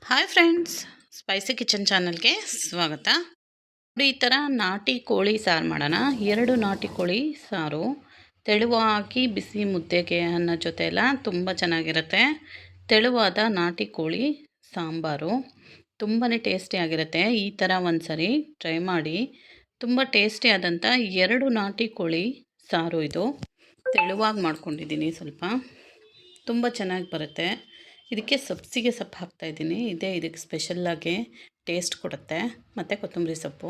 Hi friends, spicy kitchen ಚಾನಲ್ಗೆ ಸ್ವಾಗತ. ನೋಡಿ, ಈ ಥರ ನಾಟಿ ಕೋಳಿ ಸಾರು ಮಾಡೋಣ. 2 ನಾಟಿ ಕೋಳಿ ಸಾರು ತೆಳುವಾಗಿ ಬಿಸಿ ಮುದ್ದೆಗೆ ಅನ್ನೋ ಜೊತೆ ಎಲ್ಲ ತುಂಬ ಚೆನ್ನಾಗಿರುತ್ತೆ. ತೆಳುವಾದ ನಾಟಿ ಕೋಳಿ ಸಾಂಬಾರು ತುಂಬಾ ಟೇಸ್ಟಿಯಾಗಿರುತ್ತೆ. ಈ ಥರ ಒಂದು ಸರಿ ಟ್ರೈ ಮಾಡಿ. ತುಂಬ ಟೇಸ್ಟಿಯಾದಂಥ 2 ನಾಟಿ ಕೋಳಿ ಸಾರು ಇದು. ತೆಳುವಾಗಿ ಮಾಡ್ಕೊಂಡಿದ್ದೀನಿ, ಸ್ವಲ್ಪ ತುಂಬ ಚೆನ್ನಾಗಿ ಬರುತ್ತೆ. ಇದಕ್ಕೆ ಸಬ್ಸಿಗೆ ಸೊಪ್ಪು ಹಾಕ್ತಾಯಿದ್ದೀನಿ. ಇದಕ್ಕೆ ಸ್ಪೆಷಲ್ಲಾಗಿ ಟೇಸ್ಟ್ ಕೊಡುತ್ತೆ. ಮತ್ತು ಕೊತ್ತಂಬರಿ ಸೊಪ್ಪು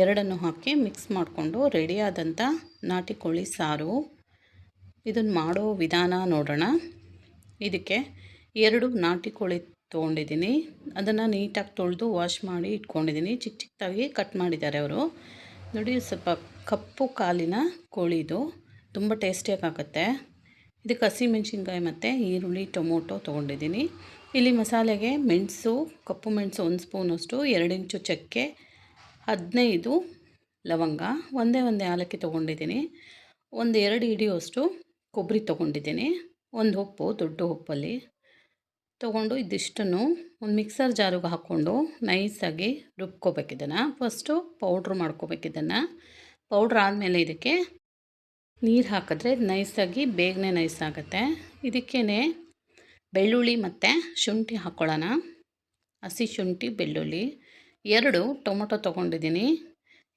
ಎರಡನ್ನು ಹಾಕಿ ಮಿಕ್ಸ್ ಮಾಡಿಕೊಂಡು ರೆಡಿಯಾದಂಥ ನಾಟಿ ಕೋಳಿ ಸಾರು. ಇದನ್ನು ಮಾಡೋ ವಿಧಾನ ನೋಡೋಣ. ಇದಕ್ಕೆ 2 ನಾಟಿ ಕೋಳಿ ತೊಗೊಂಡಿದ್ದೀನಿ. ಅದನ್ನು ನೀಟಾಗಿ ತೊಳೆದು ವಾಶ್ ಮಾಡಿ ಇಟ್ಕೊಂಡಿದ್ದೀನಿ. ಚಿಕ್ಕ ಚಿಕ್ಕದಾಗಿ ಕಟ್ ಮಾಡಿದ್ದಾರೆ ಅವರು. ನೋಡಿ, ಸ್ವಲ್ಪ ಕಪ್ಪು ಕಾಲಿನ ಕೋಳಿ ಇದು. ತುಂಬ ಟೇಸ್ಟಿಯಾಗಿ ಆಗುತ್ತೆ. ಇದಕ್ಕೆ ಹಸಿಮೆಣ್ಸಿನ್ಕಾಯಿ ಮತ್ತು ಈರುಳ್ಳಿ, ಟೊಮೊಟೊ ತೊಗೊಂಡಿದ್ದೀನಿ. ಇಲ್ಲಿ ಮಸಾಲೆಗೆ ಮೆಣಸು, ಕಪ್ಪು ಮೆಣಸು 1 ಸ್ಪೂನಷ್ಟು, 2 ಇಂಚು ಚಕ್ಕೆ, 15 ಲವಂಗ, ಒಂದೇ ಏಲಕ್ಕಿ ತೊಗೊಂಡಿದ್ದೀನಿ. 2 ಹಿಡಿಯುವಷ್ಟು ಕೊಬ್ಬರಿ ತೊಗೊಂಡಿದ್ದೀನಿ. 1 ಉಪ್ಪು, ದೊಡ್ಡ ಉಪ್ಪಲ್ಲಿ ತೊಗೊಂಡು ಇದಿಷ್ಟನ್ನು ಒಂದು ಮಿಕ್ಸರ್ ಜಾರಿಗೆ ಹಾಕ್ಕೊಂಡು ನೈಸಾಗಿ ರುಬ್ಕೋಬೇಕಿದ್ದನ್ನು. ಫಸ್ಟು ಪೌಡ್ರ್ ಮಾಡ್ಕೋಬೇಕಿದ್ದನ್ನು. ಪೌಡ್ರ್ ಆದಮೇಲೆ ಇದಕ್ಕೆ ನೀರು ಹಾಕಿದ್ರೆ ನೈಸಾಗಿ ಬೇಗನೆ ನೈಸ್ ಆಗುತ್ತೆ. ಇದಕ್ಕೇ ಬೆಳ್ಳುಳ್ಳಿ ಮತ್ತು ಶುಂಠಿ ಹಾಕ್ಕೊಳ್ಳೋಣ. ಹಸಿ ಶುಂಠಿ, ಬೆಳ್ಳುಳ್ಳಿ, 2 ಟೊಮೊಟೊ ತೊಗೊಂಡಿದ್ದೀನಿ.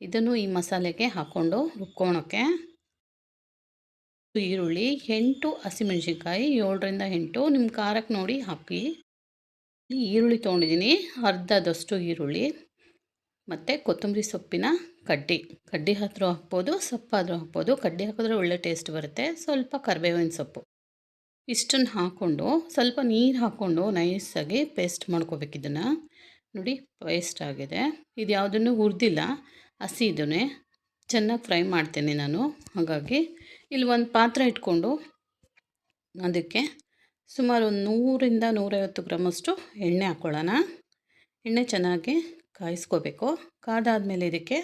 ಇದನ್ನು ಈ ಮಸಾಲೆಗೆ ಹಾಕ್ಕೊಂಡು ರುಬ್ಕೊಳೋಕ್ಕೆ. ಈರುಳ್ಳಿ, 8 ಹಸಿಮೆಣ್ಸಿನ್ಕಾಯಿ, 7ರಿಂದ 8 ನಿಮ್ಮ ಖಾರಕ್ಕೆ ನೋಡಿ ಹಾಕಿ. ಈರುಳ್ಳಿ ತೊಗೊಂಡಿದ್ದೀನಿ, ಅರ್ಧದಷ್ಟು ಈರುಳ್ಳಿ, ಮತ್ತು ಕೊತ್ತಂಬರಿ ಸೊಪ್ಪಿನ ಕಡ್ಡಿ ಆದರೂ ಹಾಕ್ಬೋದು, ಸೊಪ್ಪಾದರೂ ಹಾಕ್ಬೋದು. ಕಡ್ಡಿ ಹಾಕಿದ್ರೆ ಒಳ್ಳೆ ಟೇಸ್ಟ್ ಬರುತ್ತೆ. ಸ್ವಲ್ಪ ಕರಿಬೇವಿನ ಸೊಪ್ಪು ಇಷ್ಟನ್ನು ಹಾಕ್ಕೊಂಡು ಸ್ವಲ್ಪ ನೀರು ಹಾಕ್ಕೊಂಡು ನೈಸಾಗಿ ಪೇಸ್ಟ್ ಮಾಡ್ಕೋಬೇಕಿದ್ದನ್ನು. ನೋಡಿ, ಪೇಸ್ಟ್ ಆಗಿದೆ. ಇದು ಯಾವುದನ್ನು ಹುರಿದಿಲ್ಲ, ಹಸಿ ಇದನ್ನೇ ಚೆನ್ನಾಗಿ ಫ್ರೈ ಮಾಡ್ತೇನೆ ನಾನು. ಹಾಗಾಗಿ ಇಲ್ಲಿ ಒಂದು ಪಾತ್ರೆ ಇಟ್ಕೊಂಡು ಅದಕ್ಕೆ ಸುಮಾರು 100ರಿಂದ 150 ಗ್ರಾಮಷ್ಟು ಎಣ್ಣೆ ಹಾಕ್ಕೊಳ್ಳೋಣ. ಎಣ್ಣೆ ಚೆನ್ನಾಗಿ ಕಾಯಿಸ್ಕೋಬೇಕು. ಕಾದಾದಮೇಲೆ ಇದಕ್ಕೆ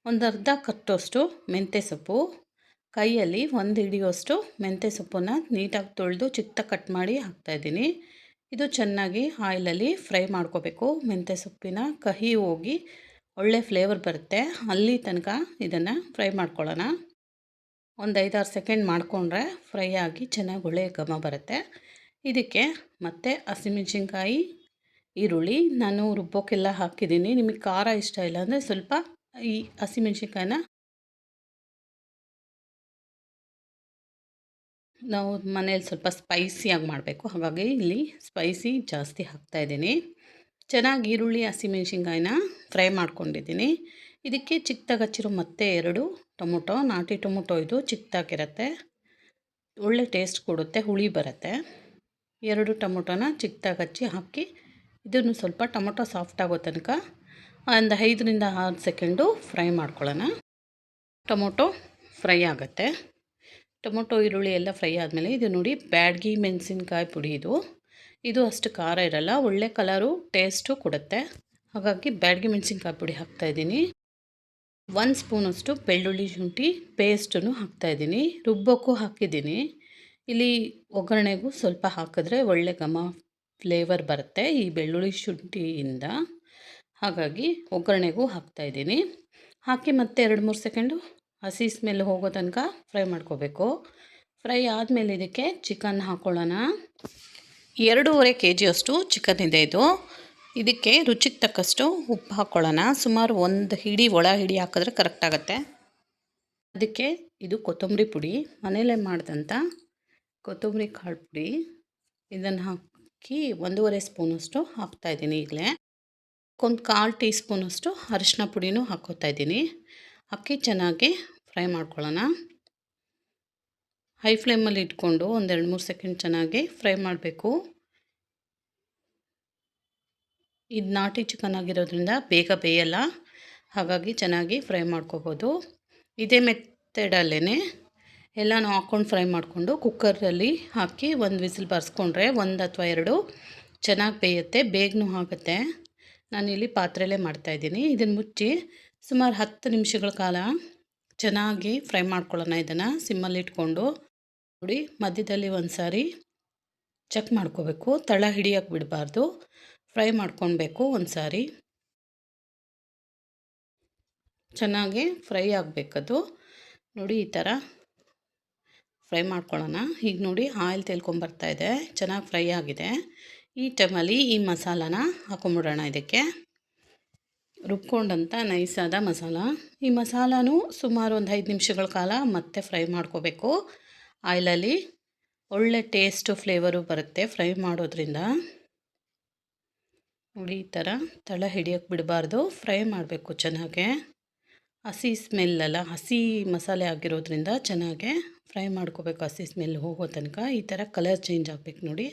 ಒಂದು ಅರ್ಧ ಕಟ್ಟೋಷ್ಟು ಮೆಂತ್ಯ ಸೊಪ್ಪು, ಕೈಯಲ್ಲಿ 1 ಹಿಡಿಯುವಷ್ಟು ಮೆಂತ್ಯ ಸೊಪ್ಪನ್ನು ನೀಟಾಗಿ ತೊಳೆದು ಚಿಕ್ಕದಾಗಿ ಕಟ್ ಮಾಡಿ ಹಾಕ್ತಾಯಿದ್ದೀನಿ. ಇದು ಚೆನ್ನಾಗಿ ಆಯಿಲಲ್ಲಿ ಫ್ರೈ ಮಾಡ್ಕೋಬೇಕು. ಮೆಂತ್ಯ ಸೊಪ್ಪಿನ ಕಹಿ ಹೋಗಿ ಒಳ್ಳೆ ಫ್ಲೇವರ್ ಬರುತ್ತೆ. ಅಲ್ಲಿ ತನಕ ಇದನ್ನು ಫ್ರೈ ಮಾಡ್ಕೊಳ್ಳೋಣ. ಒಂದು 5-6 ಸೆಕೆಂಡ್ ಮಾಡಿಕೊಂಡ್ರೆ ಫ್ರೈ ಆಗಿ ಚೆನ್ನಾಗಿ ಒಳ್ಳೆ ಘಮ ಬರುತ್ತೆ. ಇದಕ್ಕೆ ಮತ್ತೆ ಹಸಿಮೆಣ್ಸಿನ್ಕಾಯಿ, ಈರುಳ್ಳಿ ನಾನು ರುಬ್ಬೋಕ್ಕೆಲ್ಲ ಹಾಕಿದ್ದೀನಿ. ನಿಮಗೆ ಖಾರ ಇಷ್ಟ ಇಲ್ಲ ಅಂದರೆ ಸ್ವಲ್ಪ ಈ ಹಸಿಮೆಣ್ಸಿನ್ಕಾಯಿನ ನಾವು ಮನೇಲಿ ಸ್ವಲ್ಪ ಸ್ಪೈಸಿಯಾಗಿ ಮಾಡಬೇಕು. ಹಾಗಾಗಿ ಇಲ್ಲಿ ಸ್ಪೈಸಿ ಜಾಸ್ತಿ ಹಾಕ್ತಾಯಿದ್ದೀನಿ. ಚೆನ್ನಾಗಿ ಈರುಳ್ಳಿ, ಹಸಿಮೆಣ್ಸಿನ್ಕಾಯಿನ ಫ್ರೈ ಮಾಡ್ಕೊಂಡಿದ್ದೀನಿ. ಇದಕ್ಕೆ ಚಿಕ್ಕದಾಗಿ ಹಚ್ಚಿರೋ ಮತ್ತೆ 2 ಟೊಮೊಟೊ, ನಾಟಿ ಟೊಮೊಟೊ ಇದು ಚಿಕ್ಕದಾಗಿರುತ್ತೆ, ಒಳ್ಳೆ ಟೇಸ್ಟ್ ಕೊಡುತ್ತೆ, ಹುಳಿ ಬರುತ್ತೆ. 2 ಟೊಮೊಟೊನ ಚಿಕ್ಕದಾಗಿ ಹಚ್ಚಿ ಹಾಕಿ ಇದನ್ನು ಸ್ವಲ್ಪ ಟೊಮೊಟೊ ಸಾಫ್ಟ್ ಆಗೋ ತನಕ ಒಂದು 5ರಿಂದ 6 ಸೆಕೆಂಡು ಫ್ರೈ ಮಾಡ್ಕೊಳ್ಳೋಣ. ಟೊಮೊಟೊ ಫ್ರೈ ಆಗುತ್ತೆ. ಟೊಮೊಟೊ, ಈರುಳ್ಳಿ ಎಲ್ಲ ಫ್ರೈ ಆದಮೇಲೆ ಇದು ನೋಡಿ, ಬ್ಯಾಡಗಿ ಮೆಣಸಿನ್ಕಾಯಿ ಪುಡಿ ಇದು ಅಷ್ಟು ಖಾರ ಇರಲ್ಲ, ಒಳ್ಳೆ ಕಲರು ಟೇಸ್ಟು ಕೊಡುತ್ತೆ. ಹಾಗಾಗಿ ಬ್ಯಾಡಗಿ ಮೆಣಸಿನ್ಕಾಯಿ ಪುಡಿ ಹಾಕ್ತಾಯಿದ್ದೀನಿ. 1 ಸ್ಪೂನಷ್ಟು ಬೆಳ್ಳುಳ್ಳಿ ಶುಂಠಿ ಪೇಸ್ಟನ್ನು ಹಾಕ್ತಾಯಿದ್ದೀನಿ. ರುಬ್ಬೋಕ್ಕೂ ಹಾಕಿದ್ದೀನಿ. ಇಲ್ಲಿ ಒಗ್ಗರಣೆಗೂ ಸ್ವಲ್ಪ ಹಾಕಿದ್ರೆ ಒಳ್ಳೆ ಘಮ ಫ್ಲೇವರ್ ಬರುತ್ತೆ ಈ ಬೆಳ್ಳುಳ್ಳಿ ಶುಂಠಿಯಿಂದ. ಹಾಗಾಗಿ ಒಗ್ಗರಣೆಗೂ ಹಾಕ್ತಾಯಿದ್ದೀನಿ. ಹಾಕಿ ಮತ್ತೆ 2-3 ಸೆಕೆಂಡು ಹಸಿ ಸ್ಮೆಲ್ ಹೋಗೋ ತನಕ ಫ್ರೈ ಮಾಡ್ಕೋಬೇಕು. ಫ್ರೈ ಆದಮೇಲೆ ಇದಕ್ಕೆ ಚಿಕನ್ ಹಾಕ್ಕೊಳ್ಳೋಣ. 2.5 kg ಚಿಕನ್ ಇದೆ ಇದು. ಇದಕ್ಕೆ ರುಚಿಗೆ ತಕ್ಕಷ್ಟು ಉಪ್ಪು ಹಾಕ್ಕೊಳ್ಳೋಣ. ಸುಮಾರು 1 ಹಿಡಿ ಒಳ ಹಿಡಿ ಹಾಕಿದ್ರೆ ಕರೆಕ್ಟ್ ಆಗುತ್ತೆ. ಅದಕ್ಕೆ ಇದು ಕೊತ್ತಂಬರಿ ಪುಡಿ, ಮನೇಲೇ ಮಾಡಿದಂಥ ಕೊತ್ತಂಬರಿ ಕಾಳು ಪುಡಿ. ಇದನ್ನು ಹಾಕಿ 1.5 ಸ್ಪೂನಷ್ಟು ಹಾಕ್ತಾಯಿದ್ದೀನಿ. ಈಗಲೇ ಒಂದು 1/4 ಟೀ ಸ್ಪೂನಷ್ಟು ಅರಿಶಿನ ಪುಡಿನೂ ಹಾಕ್ಕೋತಾಯಿದ್ದೀನಿ. ಹಾಕಿ ಚೆನ್ನಾಗಿ ಫ್ರೈ ಮಾಡ್ಕೊಳ್ಳೋಣ. ಹೈ ಫ್ಲೇಮಲ್ಲಿ ಇಟ್ಕೊಂಡು ಒಂದು 2-3 ಸೆಕೆಂಡ್ ಚೆನ್ನಾಗಿ ಫ್ರೈ ಮಾಡಬೇಕು. ಇದು ನಾಟಿ ಚಿಕನ್ ಆಗಿರೋದ್ರಿಂದ ಬೇಗ ಬೇಯಲ್ಲ, ಹಾಗಾಗಿ ಚೆನ್ನಾಗಿ ಫ್ರೈ ಮಾಡ್ಕೋಬೋದು. ಇದೇ ಮೆಥಡಲ್ಲೇ ಎಲ್ಲನೂ ಹಾಕ್ಕೊಂಡು ಫ್ರೈ ಮಾಡಿಕೊಂಡು ಕುಕ್ಕರಲ್ಲಿ ಹಾಕಿ 1 ವಿಸಿಲ್ ಬರ್ಸ್ಕೊಂಡ್ರೆ 1 ಅಥವಾ 2 ಚೆನ್ನಾಗಿ ಬೇಯುತ್ತೆ, ಬೇಗನೂ ಆಗುತ್ತೆ. ನಾನಿಲ್ಲಿ ಪಾತ್ರೆಯಲ್ಲೇ ಮಾಡ್ತಾಯಿದ್ದೀನಿ. ಇದನ್ನು ಮುಚ್ಚಿ ಸುಮಾರು 10 ನಿಮಿಷಗಳ ಕಾಲ ಚೆನ್ನಾಗಿ ಫ್ರೈ ಮಾಡ್ಕೊಳ್ಳೋಣ. ಇದನ್ನು ಸಿಮ್ಮಲ್ಲಿ ಇಟ್ಕೊಂಡು ನೋಡಿ, ಮಧ್ಯದಲ್ಲಿ ಒಂದು ಸಾರಿ ಚೆಕ್ ಮಾಡ್ಕೋಬೇಕು, ತಳ ಹಿಡಿಯೋಕ್ಕೆ ಬಿಡಬಾರ್ದು. ಫ್ರೈ ಮಾಡ್ಕೊಳ್ಬೇಕು ಒಂದು ಸಾರಿ. ಚೆನ್ನಾಗಿ ಫ್ರೈ ಆಗಬೇಕದು. ನೋಡಿ ಈ ಥರ ಫ್ರೈ ಮಾಡ್ಕೊಳ್ಳೋಣ. ಈಗ ನೋಡಿ ಆಯಿಲ್ ತೇಲ್ಕೊಂಬರ್ತಾಯಿದೆ, ಚೆನ್ನಾಗಿ ಫ್ರೈ ಆಗಿದೆ. ಈ ಟೈಮಲ್ಲಿ ಈ ಮಸಾಲಾನ ಹಾಕೊಂಬಿಡೋಣ. ಇದಕ್ಕೆ ರುಬ್ಕೊಂಡಂಥ ನೈಸಾದ ಮಸಾಲ. ಈ ಮಸಾಲಾನು ಸುಮಾರು ಒಂದು 5 ನಿಮಿಷಗಳ ಕಾಲ ಮತ್ತೆ ಫ್ರೈ ಮಾಡ್ಕೋಬೇಕು ಆಯಿಲಲ್ಲಿ. ಒಳ್ಳೆ ಟೇಸ್ಟು ಫ್ಲೇವರು ಬರುತ್ತೆ ಫ್ರೈ ಮಾಡೋದ್ರಿಂದ. ನೋಡಿ ಈ ಥರ ತಳ ಹಿಡಿಯೋಕ್ಕೆ ಬಿಡಬಾರ್ದು, ಫ್ರೈ ಮಾಡಬೇಕು ಚೆನ್ನಾಗೆ. ಹಸಿ ಸ್ಮೆಲ್ಲೆಲ್ಲ ಹಸಿ ಮಸಾಲೆ ಆಗಿರೋದ್ರಿಂದ ಚೆನ್ನಾಗೆ ಫ್ರೈ ಮಾಡ್ಕೋಬೇಕು, ಹಸಿ ಸ್ಮೆಲ್ ಹೋಗೋ ತನಕ. ಈ ಥರ ಕಲರ್ ಚೇಂಜ್ ಆಗಬೇಕು ನೋಡಿ.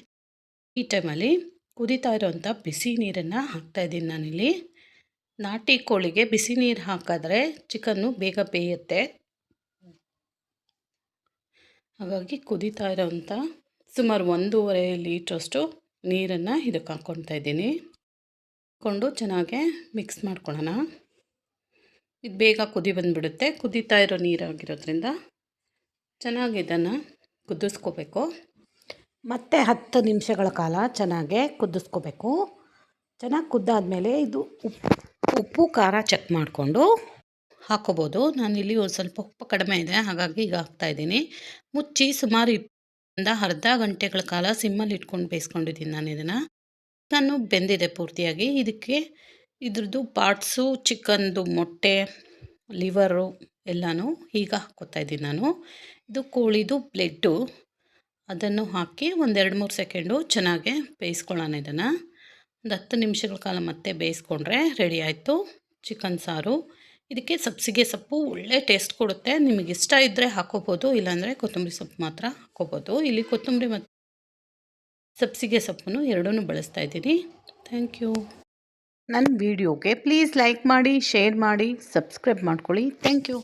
ಈ ಟೈಮಲ್ಲಿ ಕುದೀತಾ ಇರೋವಂಥ ಬಿಸಿ ನೀರನ್ನು ಹಾಕ್ತಾಯಿದ್ದೀನಿ ನಾನಿಲ್ಲಿ. ನಾಟಿ ಕೋಳಿಗೆ ಬಿಸಿ ನೀರು ಹಾಕಿದ್ರೆ ಚಿಕನ್ನು ಬೇಗ ಬೇಯುತ್ತೆ. ಹಾಗಾಗಿ ಕುದೀತಾ ಇರೋವಂಥ ಸುಮಾರು 1.5 ಲೀಟ್ರಷ್ಟು ನೀರನ್ನು ಇದಕ್ಕೆ ಹಾಕ್ಕೊಳ್ತಾ ಇದ್ದೀನಿ. ಹಾಕ್ಕೊಂಡು ಚೆನ್ನಾಗೆ ಮಿಕ್ಸ್ ಮಾಡ್ಕೊಳ್ಳೋಣ. ಇದು ಬೇಗ ಕುದಿ ಬಂದುಬಿಡುತ್ತೆ. ಕುದೀತಾ ಇರೋ ನೀರಾಗಿರೋದ್ರಿಂದ ಚೆನ್ನಾಗಿ ಇದನ್ನು ಕುದಿಸ್ಕೋಬೇಕು. ಮತ್ತು 10 ನಿಮಿಷಗಳ ಕಾಲ ಚೆನ್ನಾಗೆ ಕುದಿಸ್ಕೋಬೇಕು. ಚೆನ್ನಾಗಿ ಕುದ್ದಾದಮೇಲೆ ಇದು ಉಪ್ಪು ಖಾರ ಚೆಕ್ ಮಾಡಿಕೊಂಡು ಹಾಕ್ಕೋಬೋದು. ನಾನಿಲ್ಲಿ ಒಂದು ಸ್ವಲ್ಪ ಉಪ್ಪು ಕಡಿಮೆ ಇದೆ, ಹಾಗಾಗಿ ಈಗ ಹಾಕ್ತಾಯಿದ್ದೀನಿ. ಮುಚ್ಚಿ ಸುಮಾರು 20 ಅರ್ಧ ಗಂಟೆಗಳ ಕಾಲ ಸಿಮ್ಮಲ್ಲಿ ಇಟ್ಕೊಂಡು ಬೇಯಿಸ್ಕೊಂಡಿದ್ದೀನಿ ನಾನು ಇದನ್ನು. ಚಿಕನ್ನು ಬೆಂದಿದೆ ಪೂರ್ತಿಯಾಗಿ. ಇದಕ್ಕೆ ಇದ್ರದ್ದು ಪಾರ್ಟ್ಸು, ಚಿಕನ್ದು ಮೊಟ್ಟೆ, ಲಿವರು ಎಲ್ಲನೂ ಈಗ ಹಾಕ್ಕೋತಾ ಇದ್ದೀನಿ ನಾನು. ಇದು ಕೋಳಿದು ಬ್ಲೆಡ್ಡು, ಅದನ್ನು ಹಾಕಿ ಒಂದು 2-3 ಸೆಕೆಂಡು ಚೆನ್ನಾಗೆ ಬೇಯಿಸ್ಕೊಳ್ಳೋಣ. ಇದನ್ನು ಒಂದು 10 ನಿಮಿಷಗಳ ಕಾಲ ಮತ್ತೆ ಬೇಯಿಸ್ಕೊಂಡ್ರೆ ರೆಡಿ ಆಯಿತು ಚಿಕನ್ ಸಾರು. ಇದಕ್ಕೆ ಸಬ್ಬಸಿಗೆ ಸೊಪ್ಪು ಒಳ್ಳೆ ಟೇಸ್ಟ್ ಕೊಡುತ್ತೆ. ನಿಮಗೆ ಇಷ್ಟ ಇದ್ದರೆ ಹಾಕ್ಕೋಬೋದು, ಇಲ್ಲಾಂದರೆ ಕೊತ್ತಂಬರಿ ಸೊಪ್ಪು ಮಾತ್ರ ಹಾಕ್ಕೋಬೋದು. ಇಲ್ಲಿ ಕೊತ್ತಂಬರಿ ಮತ್ತು ಸಬ್ಬಸಿಗೆ ಸೊಪ್ಪನ್ನು ಎರಡೂ ಬಳಸ್ತಾ ಇದ್ದೀನಿ. Thank you. ನನ್ನ ವಿಡಿಯೋಗೆ ಪ್ಲೀಸ್ ಲೈಕ್ ಮಾಡಿ, ಶೇರ್ ಮಾಡಿ, ಸಬ್ಸ್ಕ್ರೈಬ್ ಮಾಡ್ಕೊಳ್ಳಿ. Thank you.